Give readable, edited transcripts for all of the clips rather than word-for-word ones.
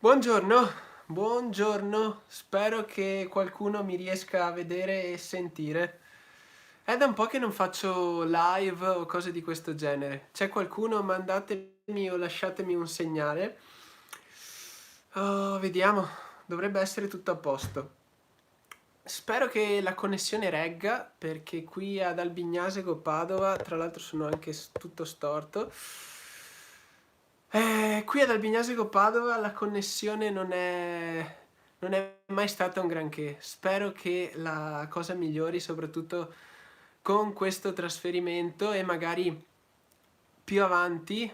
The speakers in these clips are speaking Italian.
Buongiorno, buongiorno, spero che qualcuno mi riesca a vedere e sentire. È da un po' che non faccio live o cose di questo genere. C'è qualcuno? Mandatemi o lasciatemi un segnale. Oh, vediamo, dovrebbe essere tutto a posto. Spero che la connessione regga, perché qui ad Albignasego, Padova, tra l'altro sono anche tutto storto. Qui ad Albignasego, Padova la connessione non è mai stata un granché. Spero che la cosa migliori, soprattutto con questo trasferimento e magari più avanti,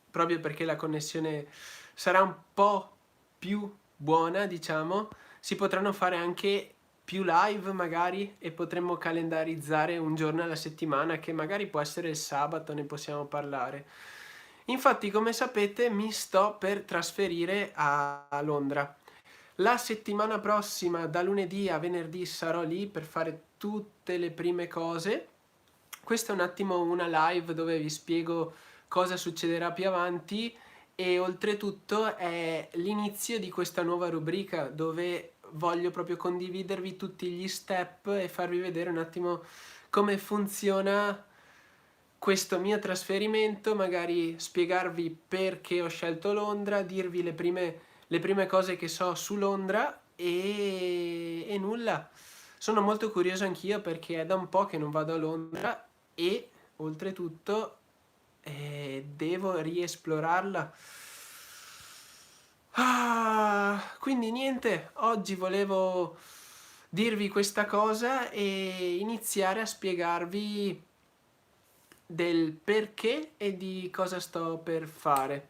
proprio perché la connessione sarà un po' più buona, diciamo, si potranno fare anche più live magari e potremmo calendarizzare un giorno alla settimana che magari può essere il sabato, ne possiamo parlare. Infatti, come sapete, mi sto per trasferire a Londra. La settimana prossima, da lunedì a venerdì, sarò lì per fare tutte le prime cose. Questa è un attimo una live dove vi spiego cosa succederà più avanti e oltretutto è l'inizio di questa nuova rubrica dove voglio proprio condividervi tutti gli step e farvi vedere un attimo come funziona questo mio trasferimento, magari spiegarvi perché ho scelto Londra, dirvi le prime cose che so su Londra e nulla. Sono molto curioso anch'io perché è da un po' che non vado a Londra e oltretutto devo riesplorarla. Quindi niente, oggi volevo dirvi questa cosa e iniziare a spiegarvi del perché e di cosa sto per fare.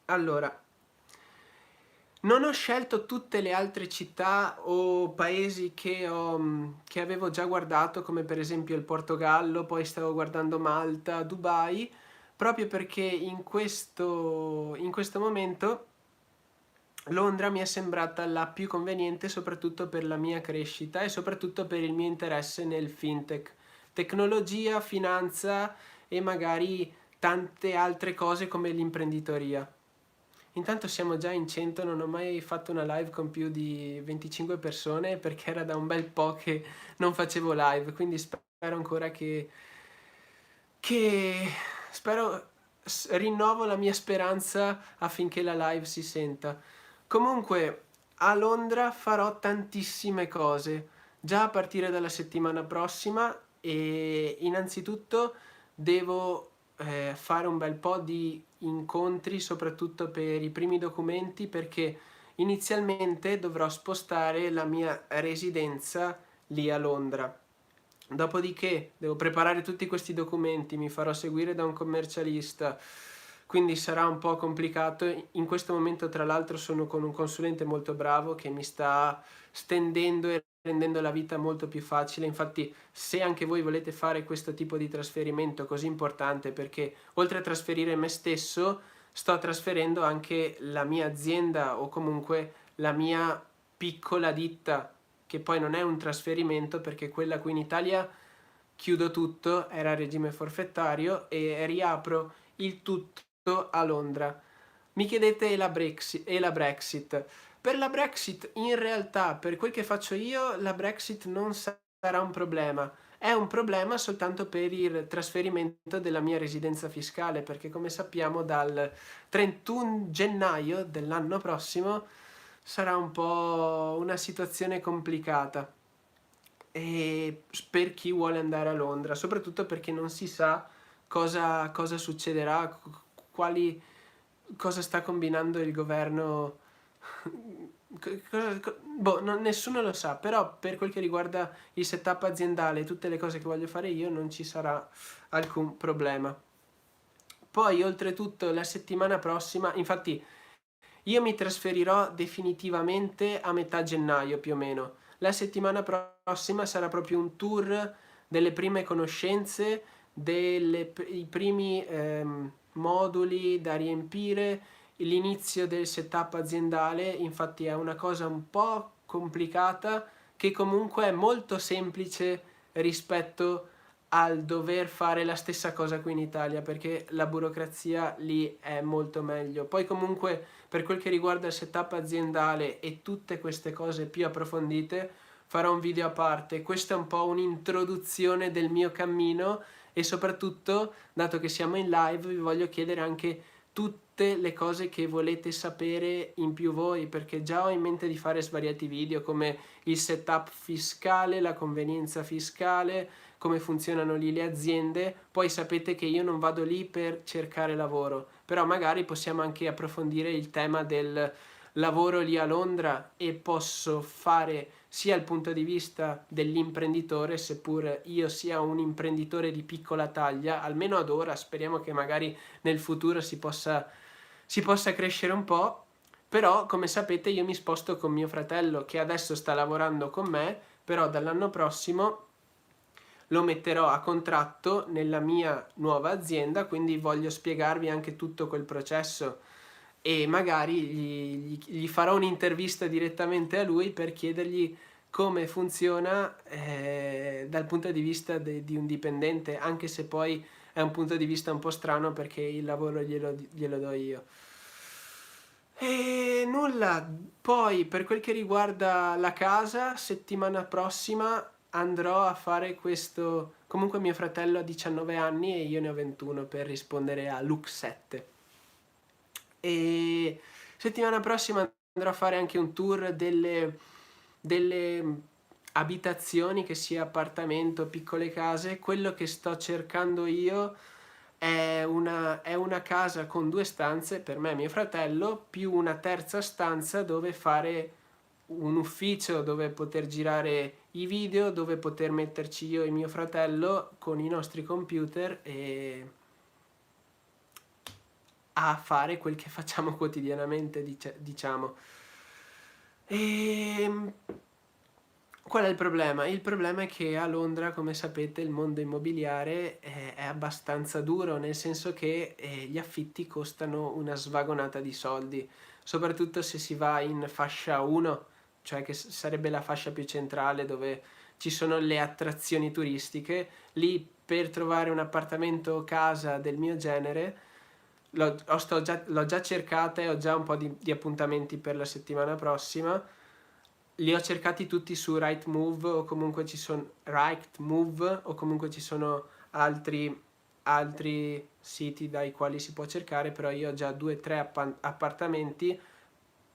Allora, non ho scelto tutte le altre città o paesi che avevo già guardato, come per esempio il Portogallo, poi stavo guardando Malta, Dubai, proprio perché in questo momento Londra mi è sembrata la più conveniente, soprattutto per la mia crescita e soprattutto per il mio interesse nel fintech, tecnologia, finanza e magari tante altre cose come l'imprenditoria. Intanto siamo già in 100, non ho mai fatto una live con più di 25 persone perché era da un bel po' che non facevo live, quindi spero ancora che spero rinnovo la mia speranza affinché la live si senta. Comunque, a Londra farò tantissime cose, già a partire dalla settimana prossima e innanzitutto devo fare un bel po' di incontri, soprattutto per i primi documenti, perché inizialmente dovrò spostare la mia residenza lì a Londra. Dopodiché devo preparare tutti questi documenti, mi farò seguire da un commercialista, quindi sarà un po' complicato. In questo momento, tra l'altro, sono con un consulente molto bravo che mi sta stendendo e rendendo la vita molto più facile. Infatti, se anche voi volete fare questo tipo di trasferimento così importante, perché oltre a trasferire me stesso, sto trasferendo anche la mia azienda o comunque la mia piccola ditta, che poi non è un trasferimento perché quella qui in Italia chiudo tutto, era a regime forfettario e riapro il tutto a Londra. Mi chiedete e la Brexit? Per la Brexit, in realtà, per quel che faccio io, la Brexit non sarà un problema. È un problema soltanto per il trasferimento della mia residenza fiscale, perché come sappiamo dal 31 gennaio dell'anno prossimo sarà un po' una situazione complicata e per chi vuole andare a Londra, soprattutto perché non si sa cosa succederà, cosa sta combinando il governo. Boh, nessuno lo sa, però per quel che riguarda il setup aziendale e tutte le cose che voglio fare io non ci sarà alcun problema. Poi oltretutto la settimana prossima, infatti io mi trasferirò definitivamente a metà gennaio più o meno. La settimana prossima sarà proprio un tour delle prime conoscenze, i primi moduli da riempire, l'inizio del setup aziendale. Infatti è una cosa un po' complicata che comunque è molto semplice rispetto al dover fare la stessa cosa qui in Italia, perché la burocrazia lì è molto meglio. Poi comunque per quel che riguarda il setup aziendale e tutte queste cose più approfondite, farò un video a parte. Questa è un po' un'introduzione del mio cammino e soprattutto, dato che siamo in live, vi voglio chiedere anche tutte le cose che volete sapere in più voi, perché già ho in mente di fare svariati video come il setup fiscale, la convenienza fiscale, come funzionano lì le aziende. Poi sapete che io non vado lì per cercare lavoro, però magari possiamo anche approfondire il tema del lavoro lì a Londra e posso fare sia il punto di vista dell'imprenditore, seppur io sia un imprenditore di piccola taglia, almeno ad ora, speriamo che magari nel futuro si possa crescere un po', però come sapete io mi sposto con mio fratello che adesso sta lavorando con me, però dall'anno prossimo lo metterò a contratto nella mia nuova azienda, quindi voglio spiegarvi anche tutto quel processo e magari gli farò un'intervista direttamente a lui per chiedergli come funziona dal punto di vista di un dipendente, anche se poi è un punto di vista un po' strano perché il lavoro glielo do io. E nulla, poi per quel che riguarda la casa, settimana prossima andrò a fare questo. Comunque mio fratello ha 19 anni e io ne ho 21 per rispondere a Luke 7. E settimana prossima andrò a fare anche un tour delle abitazioni, che sia appartamento, piccole case. Quello che sto cercando io è una casa con 2 stanze per me e mio fratello, più una terza stanza dove fare un ufficio, dove poter girare i video, dove poter metterci io e mio fratello con i nostri computer e a fare quel che facciamo quotidianamente, diciamo. E qual è il problema? Il problema è che a Londra, come sapete, il mondo immobiliare è abbastanza duro, nel senso che gli affitti costano una svagonata di soldi, soprattutto se si va in fascia 1, cioè che sarebbe la fascia più centrale dove ci sono le attrazioni turistiche. Lì per trovare un appartamento o casa del mio genere l'ho già cercata e ho già un po' di appuntamenti per la settimana prossima. Li ho cercati tutti su Rightmove o comunque ci sono altri siti dai quali si può cercare, però io ho già 2 o 3 appartamenti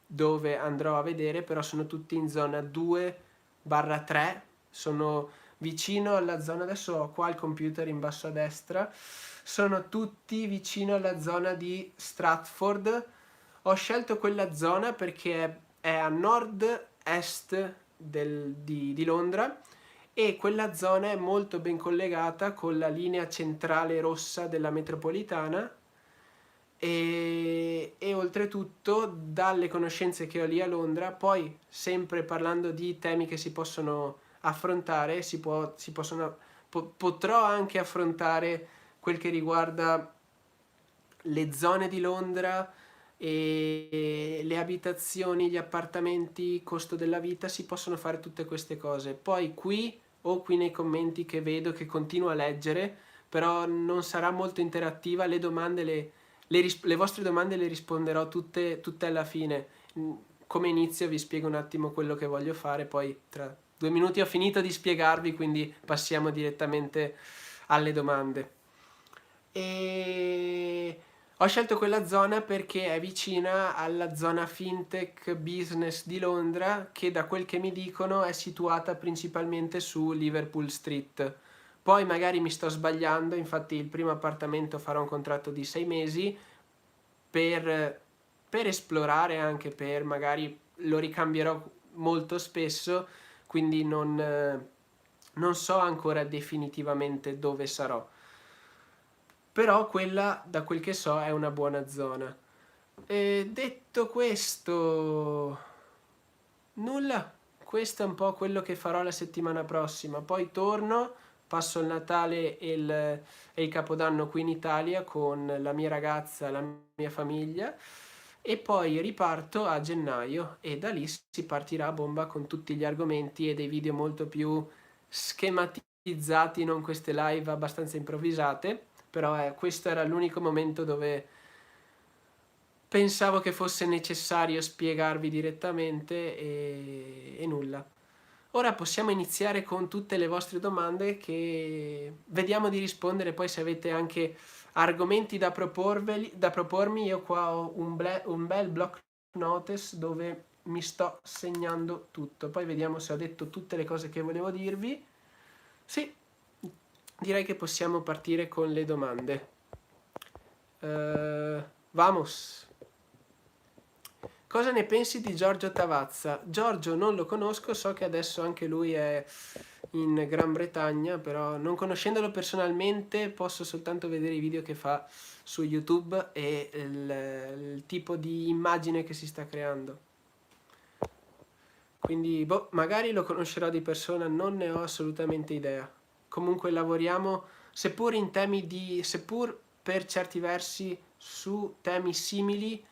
dove andrò a vedere, però sono tutti in zona 2/3, sono vicino alla zona, adesso ho qua il computer in basso a destra, sono tutti vicino alla zona di Stratford. Ho scelto quella zona perché è a nord-est di Londra e quella zona è molto ben collegata con la linea centrale rossa della metropolitana e oltretutto dalle conoscenze che ho lì a Londra, poi sempre parlando di temi che si possono affrontare, potrò anche affrontare quel che riguarda le zone di Londra e le abitazioni, gli appartamenti, costo della vita, si possono fare tutte queste cose. Poi qui nei commenti che vedo, che continuo a leggere, però non sarà molto interattiva, le vostre domande le risponderò tutte alla fine. Come inizio vi spiego un attimo quello che voglio fare, poi tra 2 minuti ho finito di spiegarvi, quindi passiamo direttamente alle domande. E ho scelto quella zona perché è vicina alla zona fintech business di Londra, che da quel che mi dicono è situata principalmente su Liverpool Street. Poi magari mi sto sbagliando, infatti il primo appartamento farò un contratto di 6 mesi per esplorare, anche per magari lo ricambierò molto spesso, quindi non so ancora definitivamente dove sarò. Però quella, da quel che so, è una buona zona. E detto questo, nulla. Questo è un po' quello che farò la settimana prossima. Poi torno, passo il Natale e il Capodanno qui in Italia con la mia ragazza, la mia famiglia e poi riparto a gennaio e da lì si partirà a bomba con tutti gli argomenti e dei video molto più schematizzati, non queste live abbastanza improvvisate, però questo era l'unico momento pensavo che fosse necessario spiegarvi direttamente e nulla. Ora possiamo iniziare con tutte le vostre domande, che vediamo di rispondere. Poi se avete anche argomenti da propormi, io qua ho un bel block notice dove mi sto segnando tutto. Poi vediamo se ho detto tutte le cose che volevo dirvi. Sì, direi che possiamo partire con le domande. Vamos! Cosa ne pensi di Giorgio Tavazza? Giorgio non lo conosco, so che adesso anche lui è in Gran Bretagna, però non conoscendolo personalmente posso soltanto vedere i video che fa su YouTube e il tipo di immagine che si sta creando. Quindi, magari lo conoscerò di persona, non ne ho assolutamente idea. Comunque lavoriamo, seppur per certi versi su temi simili,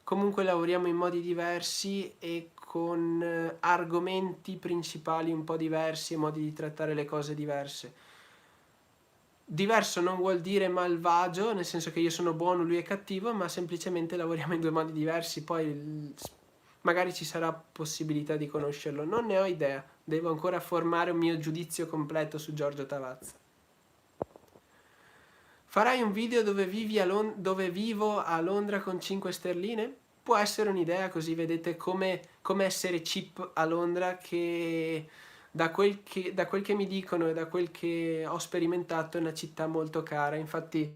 comunque lavoriamo in modi diversi e con argomenti principali un po' diversi e modi di trattare le cose diverse. Diverso non vuol dire malvagio, nel senso che io sono buono, lui è cattivo, ma semplicemente lavoriamo in due modi diversi, poi magari ci sarà possibilità di conoscerlo. Non ne ho idea, devo ancora formare un mio giudizio completo su Giorgio Tavazza. Farai un video dove vivo a Londra con 5 sterline? Può essere un'idea, così vedete come essere cheap a Londra, che da quel che mi dicono e da quel che ho sperimentato è una città molto cara. Infatti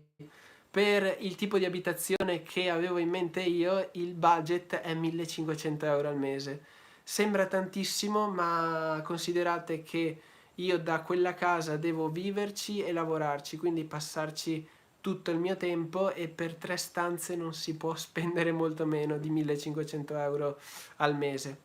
per il tipo di abitazione che avevo in mente io il budget è 1500 euro al mese. Sembra tantissimo, ma considerate che io da quella casa devo viverci e lavorarci, quindi passarci tutto il mio tempo, e per 3 stanze non si può spendere molto meno di 1500 euro al mese.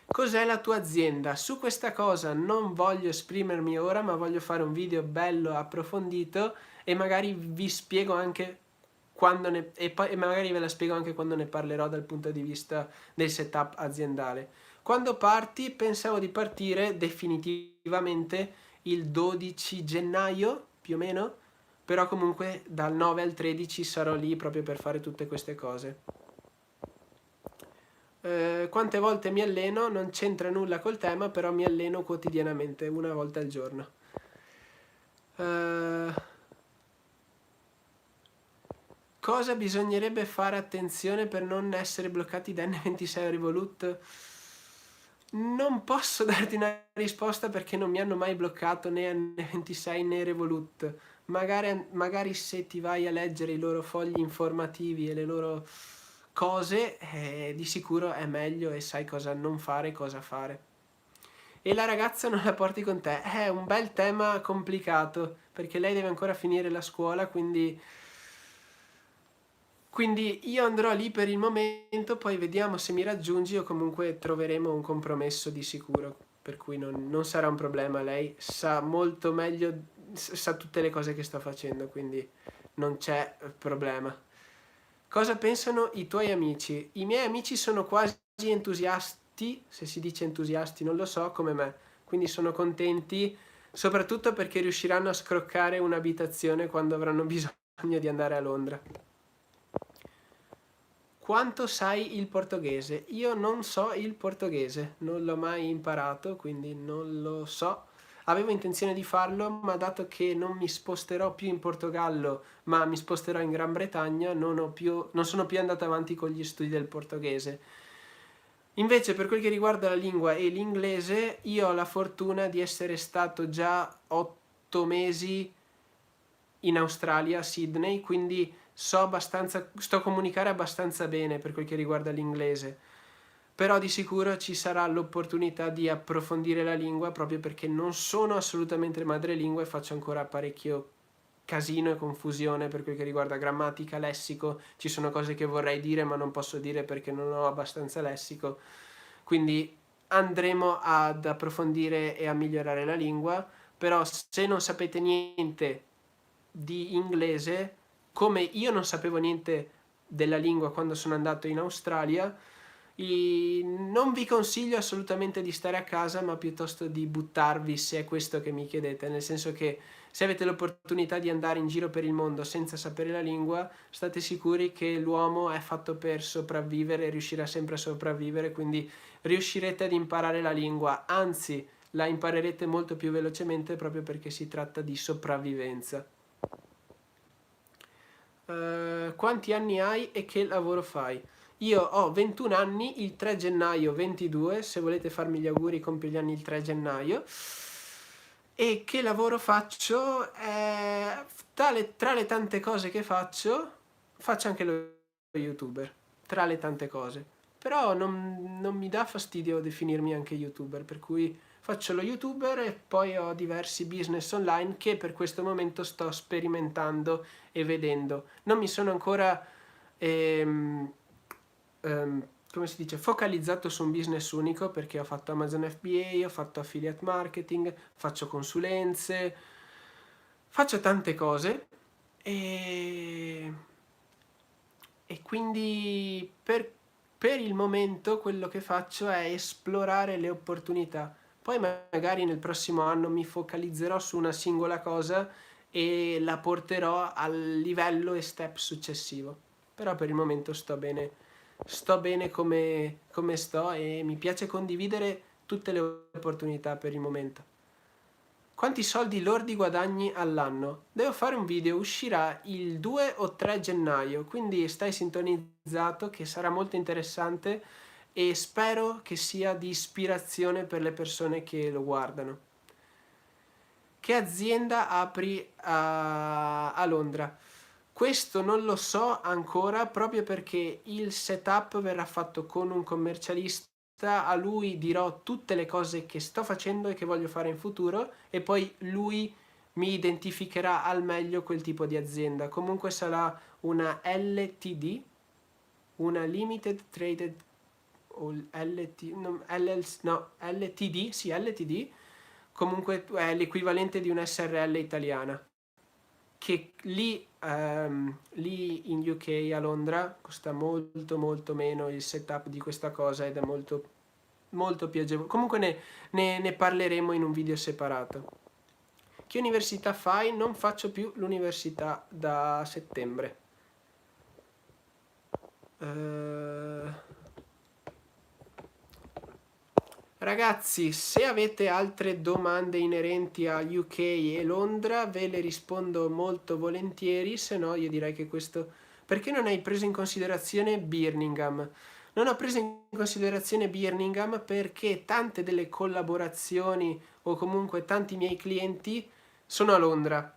Cos'è la tua azienda? Su questa cosa non voglio esprimermi ora, ma voglio fare un video bello approfondito e magari vi spiego anche e magari ve la spiego anche quando ne parlerò dal punto di vista del setup aziendale. Quando parti? Pensavo di partire definitivamente il 12 gennaio, più o meno, però comunque dal 9 al 13 sarò lì proprio per fare tutte queste cose. Quante volte mi alleno? Non c'entra nulla col tema, però mi alleno quotidianamente, una volta al giorno. Cosa bisognerebbe fare attenzione per non essere bloccati da N26 Revolut? Non posso darti una risposta perché non mi hanno mai bloccato né N26 né Revolut. Magari se ti vai a leggere i loro fogli informativi e le loro cose, di sicuro è meglio e sai cosa non fare e cosa fare. E la ragazza non la porti con te? È un bel tema complicato, perché lei deve ancora finire la scuola, quindi io andrò lì per il momento, poi vediamo se mi raggiungi o comunque troveremo un compromesso di sicuro, per cui non sarà un problema. Lei sa molto meglio, sa tutte le cose che sto facendo, quindi non c'è problema. Cosa pensano i tuoi amici? I miei amici sono quasi entusiasti, se si dice entusiasti non lo so, come me, quindi sono contenti, soprattutto perché riusciranno a scroccare un'abitazione quando avranno bisogno di andare a Londra. Quanto sai il portoghese? Io non so il portoghese, non l'ho mai imparato, quindi non lo so. Avevo intenzione di farlo, ma dato che non mi sposterò più in Portogallo, ma mi sposterò in Gran Bretagna, non sono più andato avanti con gli studi del portoghese. Invece per quel che riguarda la lingua e l'inglese, io ho la fortuna di essere stato già 8 mesi in Australia, a Sydney, quindi so a comunicare abbastanza bene per quel che riguarda l'inglese, però di sicuro ci sarà l'opportunità di approfondire la lingua, proprio perché non sono assolutamente madrelingua e faccio ancora parecchio casino e confusione per quel che riguarda grammatica, lessico. Ci sono cose che vorrei dire ma non posso dire perché non ho abbastanza lessico, quindi andremo ad approfondire e a migliorare la lingua. Però se non sapete niente di inglese, come io non sapevo niente della lingua quando sono andato in Australia, Non vi consiglio assolutamente di stare a casa, ma piuttosto di buttarvi, se è questo che mi chiedete, nel senso che se avete l'opportunità di andare in giro per il mondo senza sapere la lingua, state sicuri che l'uomo è fatto per sopravvivere e riuscirà sempre a sopravvivere, quindi riuscirete ad imparare la lingua, anzi la imparerete molto più velocemente proprio perché si tratta di sopravvivenza. Quanti anni hai e che lavoro fai? Io ho 21 anni, il 3 gennaio 22, se volete farmi gli auguri compio gli anni il 3 gennaio. E che lavoro faccio? Tra le tante cose che faccio anche lo youtuber, tra le tante cose. Però non mi dà fastidio definirmi anche youtuber, per cui faccio lo youtuber e poi ho diversi business online che per questo momento sto sperimentando e vedendo. Non mi sono ancora, ehm, come si dice, focalizzato su un business unico perché ho fatto Amazon FBA, ho fatto affiliate marketing, faccio consulenze, faccio tante cose e, e quindi per il momento quello che faccio è esplorare le opportunità. Poi magari nel prossimo anno mi focalizzerò su una singola cosa e la porterò al livello e step successivo. Però per il momento sto bene come sto e mi piace condividere tutte le opportunità per il momento. Quanti soldi lordi guadagni all'anno? Devo fare un video, uscirà il 2 o 3 gennaio, quindi stai sintonizzato che sarà molto interessante e spero che sia di ispirazione per le persone che lo guardano. Che azienda apri a Londra? Questo non lo so ancora proprio perché il setup verrà fatto con un commercialista, a lui dirò tutte le cose che sto facendo e che voglio fare in futuro e poi lui mi identificherà al meglio quel tipo di azienda. Comunque sarà una LTD, una Limited Traded o LTD, sì, LTD, comunque è l'equivalente di una SRL italiana, che lì in UK a Londra costa molto molto meno il setup di questa cosa ed è molto molto più agevole. Comunque ne parleremo in un video separato. Che università fai? Non faccio più l'università da settembre. Ragazzi, se avete altre domande inerenti a UK e Londra, ve le rispondo molto volentieri, se no io direi che questo... Perché non hai preso in considerazione Birmingham? Non ho preso in considerazione Birmingham perché tante delle collaborazioni o comunque tanti miei clienti sono a Londra.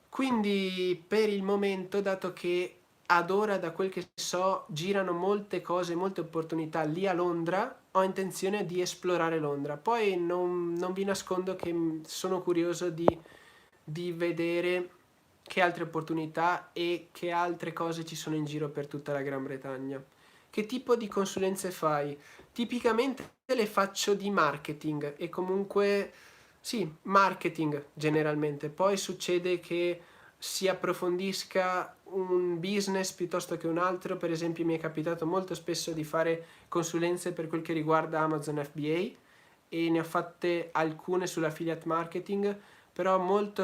Quindi per il momento, dato che ad ora, da quel che so, girano molte cose, molte opportunità lì a Londra, ho intenzione di esplorare Londra. Poi non vi nascondo che sono curioso di vedere che altre opportunità e che altre cose ci sono in giro per tutta la Gran Bretagna. Che tipo di consulenze fai? Tipicamente le faccio di marketing e comunque sì, marketing generalmente. Poi succede che si approfondisca un business piuttosto che un altro. Per esempio mi è capitato molto spesso di fare consulenze per quel che riguarda Amazon FBA e ne ho fatte alcune sull'affiliate marketing, però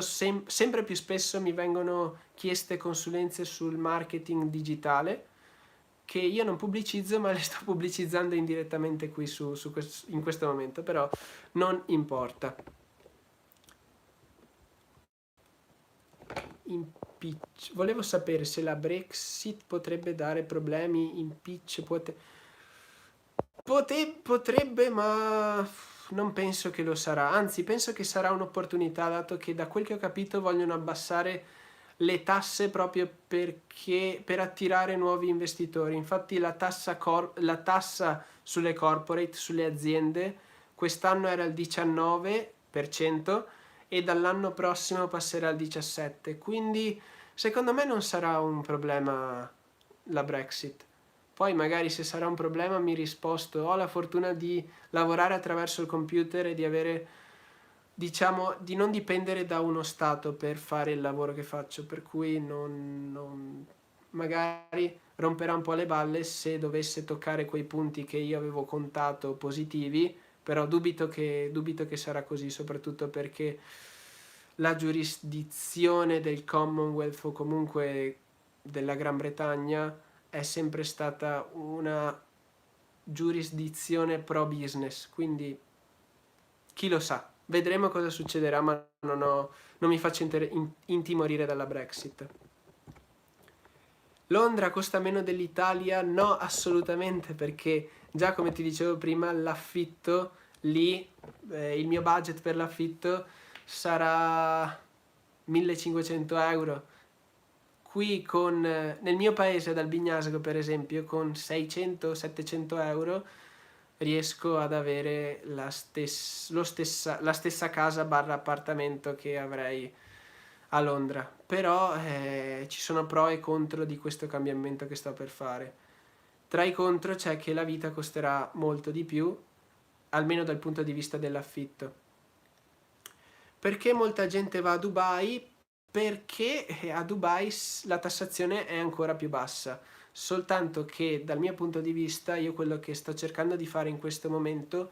sempre più spesso mi vengono chieste consulenze sul marketing digitale che io non pubblicizzo, ma le sto pubblicizzando indirettamente qui in questo momento, però non importa. Volevo sapere se la Brexit potrebbe dare problemi, potrebbe, ma non penso che lo sarà, anzi penso che sarà un'opportunità, dato che da quel che ho capito vogliono abbassare le tasse proprio per attirare nuovi investitori. Infatti la tassa sulle corporate, sulle aziende, quest'anno era il 19% e dall'anno prossimo passerà al 17%. Quindi secondo me non sarà un problema la Brexit. Poi magari se sarà un problema mi risposto, ho la fortuna di lavorare attraverso il computer e di avere, diciamo, di non dipendere da uno stato per fare il lavoro che faccio, per cui magari romperà un po' le balle se dovesse toccare quei punti che io avevo contato positivi, però dubito che sarà così, soprattutto perché la giurisdizione del Commonwealth o comunque della Gran Bretagna è sempre stata una giurisdizione pro business, quindi chi lo sa, vedremo cosa succederà, ma non mi faccio intimorire dalla Brexit. Londra costa meno dell'Italia? No, assolutamente, perché già come ti dicevo prima, l'affitto lì, il mio budget per l'affitto sarà 1500 euro. Qui nel mio paese, ad Albignasco per esempio, con 600-700 euro riesco ad avere la stessa casa barra appartamento che avrei a Londra. Però ci sono pro e contro di questo cambiamento che sto per fare. Tra i contro c'è che la vita costerà molto di più, almeno dal punto di vista dell'affitto. Perché molta gente va a Dubai? Perché a Dubai la tassazione è ancora più bassa, soltanto che dal mio punto di vista io quello che sto cercando di fare in questo momento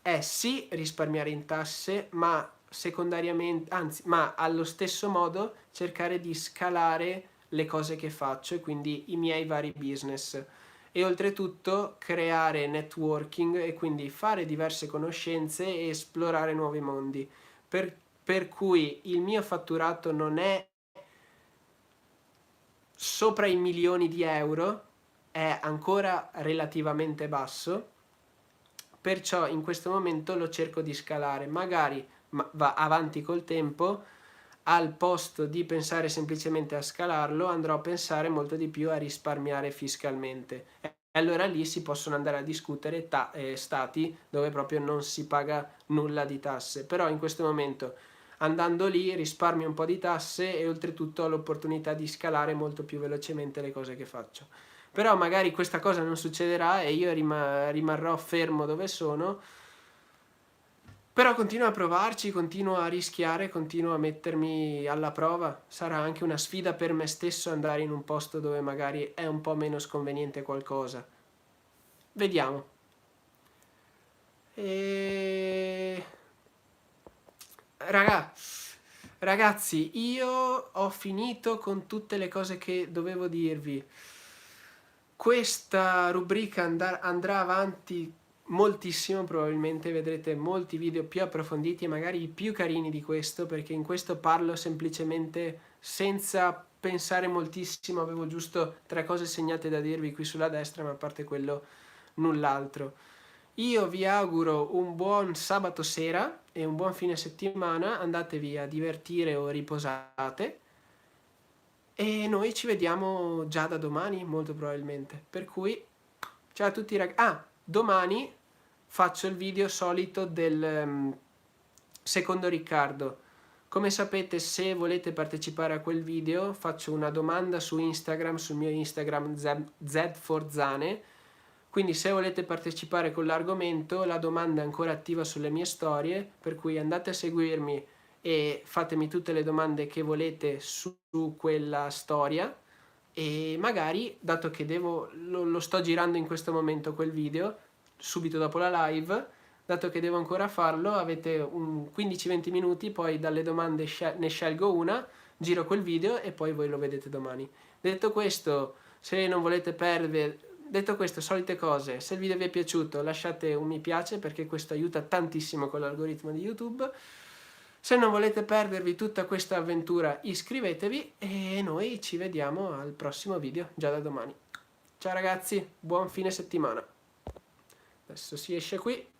è sì risparmiare in tasse, ma secondariamente, anzi, ma allo stesso modo cercare di scalare le cose che faccio e quindi i miei vari business e oltretutto creare networking e quindi fare diverse conoscenze e esplorare nuovi mondi. Per cui il mio fatturato non è sopra i milioni di euro, è ancora relativamente basso, perciò in questo momento lo cerco di scalare, magari va avanti col tempo, al posto di pensare semplicemente a scalarlo andrò a pensare molto di più a risparmiare fiscalmente. E allora lì si possono andare a discutere stati dove proprio non si paga nulla di tasse, però in questo momento andando lì risparmio un po' di tasse e oltretutto ho l'opportunità di scalare molto più velocemente le cose che faccio. Però magari questa cosa non succederà e io rimarrò fermo dove sono, però continuo a provarci, continuo a rischiare, continuo a mettermi alla prova. Sarà anche una sfida per me stesso andare in un posto dove magari è un po' meno sconveniente qualcosa. Vediamo. E... Ragazzi, io ho finito con tutte le cose che dovevo dirvi. Questa rubrica andrà avanti moltissimo, probabilmente vedrete molti video più approfonditi e magari più carini di questo, perché in questo parlo semplicemente senza pensare moltissimo, avevo giusto 3 cose segnate da dirvi qui sulla destra, ma a parte quello null'altro. Io vi auguro un buon sabato sera e un buon fine settimana, andatevi a divertire o riposate e noi ci vediamo già da domani molto probabilmente, per cui ciao a tutti ragazzi. Domani faccio il video solito del secondo Riccardo. Come sapete, se volete partecipare a quel video faccio una domanda su Instagram, sul mio Instagram zforzane. Quindi se volete partecipare con l'argomento, la domanda è ancora attiva sulle mie storie, per cui andate a seguirmi e fatemi tutte le domande che volete su quella storia e magari, dato che lo sto girando in questo momento quel video, subito dopo la live, dato che devo ancora farlo, avete un 15-20 minuti, poi dalle domande ne scelgo una, giro quel video e poi voi lo vedete domani. Detto questo, se non volete perdere... Detto questo, solite cose, se il video vi è piaciuto lasciate un mi piace perché questo aiuta tantissimo con l'algoritmo di YouTube. Se non volete perdervi tutta questa avventura iscrivetevi e noi ci vediamo al prossimo video già da domani. Ciao ragazzi, buon fine settimana. Adesso si esce qui.